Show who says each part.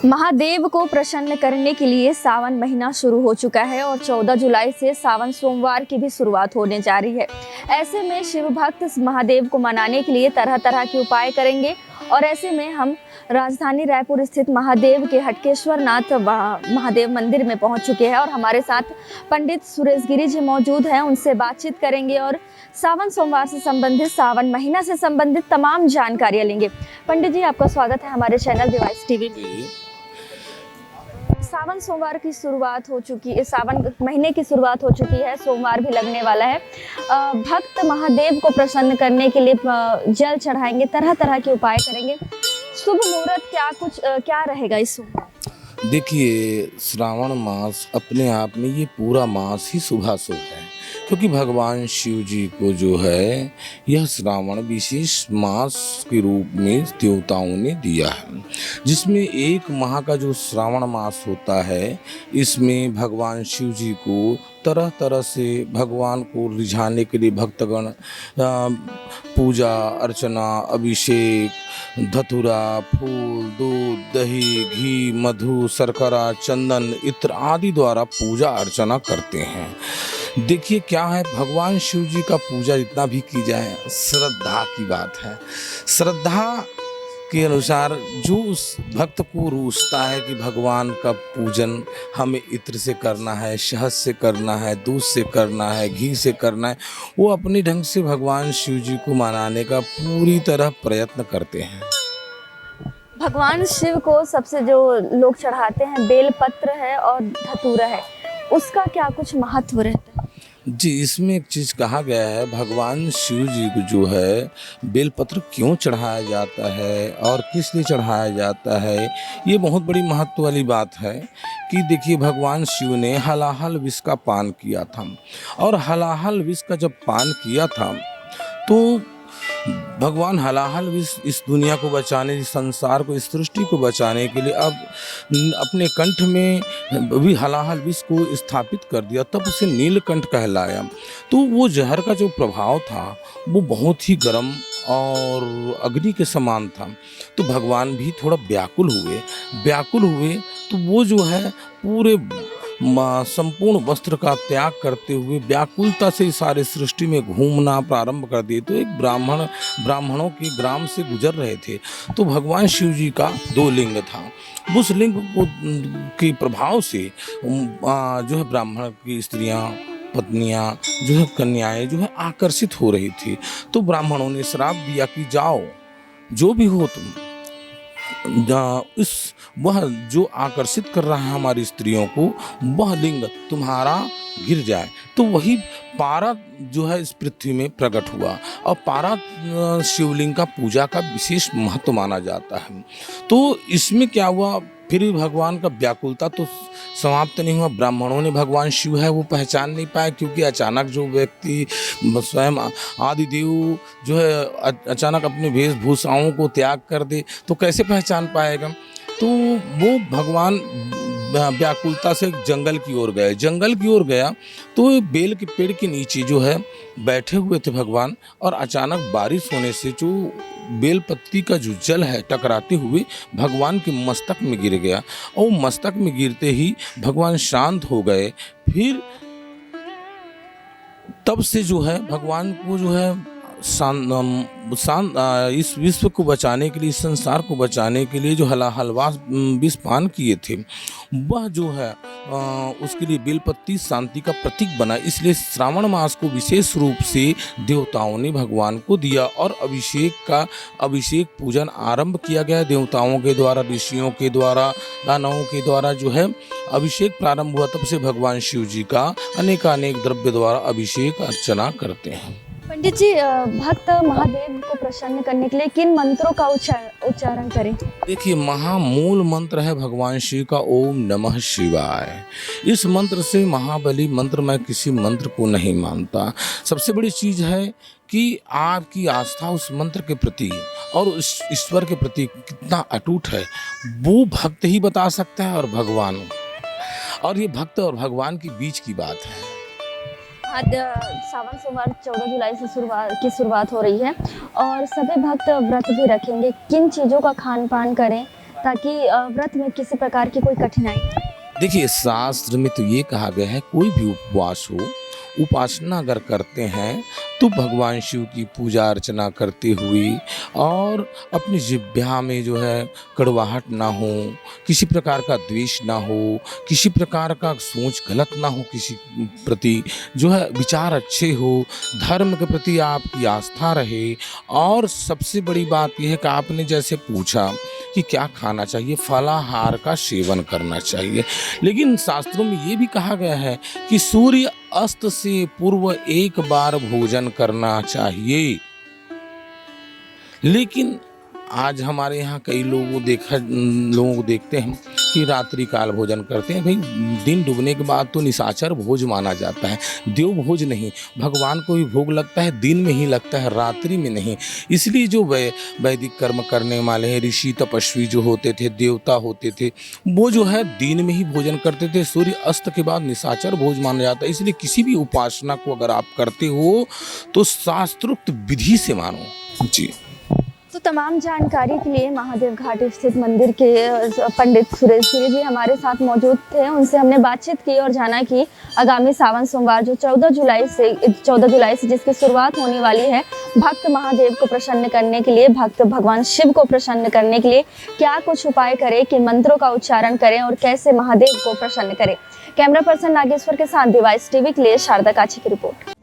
Speaker 1: महादेव को प्रसन्न करने के लिए सावन महीना शुरू हो चुका है और 14 जुलाई से सावन सोमवार की भी शुरुआत होने जा रही है। ऐसे में शिव भक्त महादेव को मनाने के लिए तरह तरह के उपाय करेंगे और ऐसे में हम राजधानी रायपुर स्थित महादेव के हटकेश्वर नाथ महादेव मंदिर में पहुंच चुके हैं और हमारे साथ पंडित सुरेश गिरी जी मौजूद हैं। उनसे बातचीत करेंगे और सावन सोमवार से संबंधित, सावन महीना से संबंधित तमाम जानकारियां लेंगे। पंडित जी, आपका स्वागत है हमारे चैनल डिवाइस टीवी में। सावन सोमवार की शुरुआत हो चुकी है, सावन महीने की शुरुआत हो चुकी है, सोमवार भी लगने वाला है। भक्त महादेव को प्रसन्न करने के लिए जल चढ़ाएंगे, तरह तरह के उपाय करेंगे। शुभ मुहूर्त क्या रहेगा इस सोमवार?
Speaker 2: देखिए, श्रावण मास अपने आप में ये पूरा मास ही शुभाशुभ है, क्योंकि भगवान शिव जी को जो है यह श्रावण विशेष मास के रूप में देवताओं ने दिया है, जिसमें एक माह का जो श्रावण मास होता है, इसमें भगवान शिव जी को तरह तरह से भगवान को रिझाने के लिए भक्तगण पूजा अर्चना, अभिषेक, धतूरा, फूल, दूध, दही, घी, मधु, शर्करा, चंदन, इत्र आदि द्वारा पूजा अर्चना करते हैं। देखिए क्या है, भगवान शिव जी का पूजा जितना भी की जाए, श्रद्धा की बात है। श्रद्धा के अनुसार जो उस भक्त को रूसता है कि भगवान का पूजन हमें इत्र से करना है, शहद से करना है, दूध से करना है, घी से करना है, वो अपने ढंग से भगवान शिव जी को मनाने का पूरी तरह प्रयत्न करते हैं।
Speaker 1: भगवान शिव को सबसे जो लोग चढ़ाते हैं बेलपत्र है और धतूरा है, उसका क्या कुछ महत्व रहता है?
Speaker 2: जी, इसमें एक चीज़ कहा गया है, भगवान शिव जी को जो है बेलपत्र क्यों चढ़ाया जाता है और किस लिए चढ़ाया जाता है, ये बहुत बड़ी महत्व वाली बात है। कि देखिए, भगवान शिव ने हलाहल विष का पान किया था और हलाहल विष का जब पान किया था तो भगवान हलाहल विष इस दुनिया को बचाने, इस संसार को, इस सृष्टि को बचाने के लिए अब अपने कंठ में भी हलाहल विष को स्थापित कर दिया, तब उसे नीलकंठ कहलाया। तो वो जहर का जो प्रभाव था वो बहुत ही गर्म और अग्नि के समान था। तो भगवान भी थोड़ा व्याकुल हुए तो वो जो है पूरे संपूर्ण वस्त्र का त्याग करते हुए व्याकुलता से सारे सृष्टि में घूमना प्रारंभ कर दिए। तो एक ब्राह्मणों के ग्राम से गुजर रहे थे, तो भगवान शिव जी का 2 लिंग था। उस लिंग के प्रभाव से जो है ब्राह्मण की स्त्रियां, पत्नियां, जो है कन्याएं जो है आकर्षित हो रही थी। तो ब्राह्मणों ने श्राप दिया कि जाओ, जो भी हो तुम, वह जो आकर्षित कर रहा है हमारी स्त्रियों को, वह लिंग तुम्हारा गिर जाए। तो वही पारा जो है इस पृथ्वी में प्रकट हुआ और पारा शिवलिंग का पूजा का विशेष महत्व माना जाता है। तो इसमें क्या हुआ, फिर भी भगवान का व्याकुलता तो समाप्त नहीं हुआ। ब्राह्मणों ने भगवान शिव है वो पहचान नहीं पाए, क्योंकि अचानक जो व्यक्ति स्वयं आदिदेव जो है अचानक अपनी वेशभूषाओं को त्याग कर दे तो कैसे पहचान पाएगा। तो वो भगवान व्याकुलता से जंगल की ओर गया तो बेल के पेड़ के नीचे जो है बैठे हुए थे भगवान, और अचानक बारिश होने से जो बेल पत्ती का जो जल है टकराते हुए भगवान के मस्तक में गिर गया और मस्तक में गिरते ही भगवान शांत हो गए। फिर तब से जो है भगवान को जो है इस विश्व को बचाने के लिए, इस संसार को बचाने के लिए जो हलाहलवा विष पान किए थे, वह जो है उसके लिए बेलपत्ती शांति का प्रतीक बना। इसलिए श्रावण मास को विशेष रूप से देवताओं ने भगवान को दिया और अभिषेक पूजन आरंभ किया गया। देवताओं के द्वारा, ऋषियों के द्वारा, दानवों के द्वारा जो है अभिषेक प्रारंभ हुआ। तब से भगवान शिव जी का अनेकानेक द्रव्य द्वारा अभिषेक अर्चना करते हैं।
Speaker 1: पंडित जी, भक्त महादेव को प्रसन्न करने के लिए किन मंत्रों का उच्चारण करें?
Speaker 2: देखिए, महामूल मंत्र है भगवान शिव का ओम नमः शिवाय। इस मंत्र से महाबली मंत्र, मैं किसी मंत्र को नहीं मानता। सबसे बड़ी चीज़ है कि आपकी आस्था उस मंत्र के प्रति और उस ईश्वर के प्रति कितना अटूट है, वो भक्त ही बता सकता है और भगवान। और ये भक्त और भगवान के बीच की बात है।
Speaker 1: सावन सोमवार 14 जुलाई से शुरुआत हो रही है और सभी भक्त व्रत भी रखेंगे। किन चीज़ों का खान पान करें ताकि व्रत में किसी प्रकार की कोई कठिनाई ना हो?
Speaker 2: देखिए, शास्त्र में तो ये कहा गया है कोई भी उपवास हो, उपासना अगर करते हैं तो भगवान शिव की पूजा अर्चना करते हुए और अपनी जिह्वा में जो है कड़वाहट ना हो, किसी प्रकार का द्वेष ना हो, किसी प्रकार का सोच गलत ना हो, किसी प्रति जो है विचार अच्छे हो, धर्म के प्रति आपकी आस्था रहे। और सबसे बड़ी बात यह है कि आपने जैसे पूछा कि क्या खाना चाहिए, फलाहार का सेवन करना चाहिए। लेकिन शास्त्रों में ये भी कहा गया है कि सूर्य अस्त से पूर्व एक बार भोजन करना चाहिए। लेकिन आज हमारे यहाँ कई लोगों को देखते हैं कि रात्रि काल भोजन करते हैं। भाई, दिन डूबने के बाद तो निशाचर भोज माना जाता है, देव भोज नहीं। भगवान को भी भोग लगता है दिन में ही लगता है, रात्रि में नहीं। इसलिए जो वैदिक कर्म करने वाले हैं, ऋषि तपस्वी जो होते थे, देवता होते थे, वो जो है दिन में ही भोजन करते थे। सूर्य अस्त के बाद निशाचर भोज माना जाता है। इसलिए किसी भी उपासना को अगर आप करते हो तो शास्त्रोक्त विधि से मानो जी।
Speaker 1: तो तमाम जानकारी के लिए महादेव घाट स्थित मंदिर के पंडित सुरेश गिरी जी हमारे साथ मौजूद थे। उनसे हमने बातचीत की और जाना कि आगामी सावन सोमवार जो 14 जुलाई से जिसकी शुरुआत होने वाली है, भक्त महादेव को प्रसन्न करने के लिए, भक्त भगवान शिव को प्रसन्न करने के लिए क्या कुछ उपाय करें, किन मंत्रों का उच्चारण करें और कैसे महादेव को प्रसन्न करें। कैमरा पर्सन नागेश्वर के साथ डिवाइस टीवी के लिए शारदा काछी की रिपोर्ट।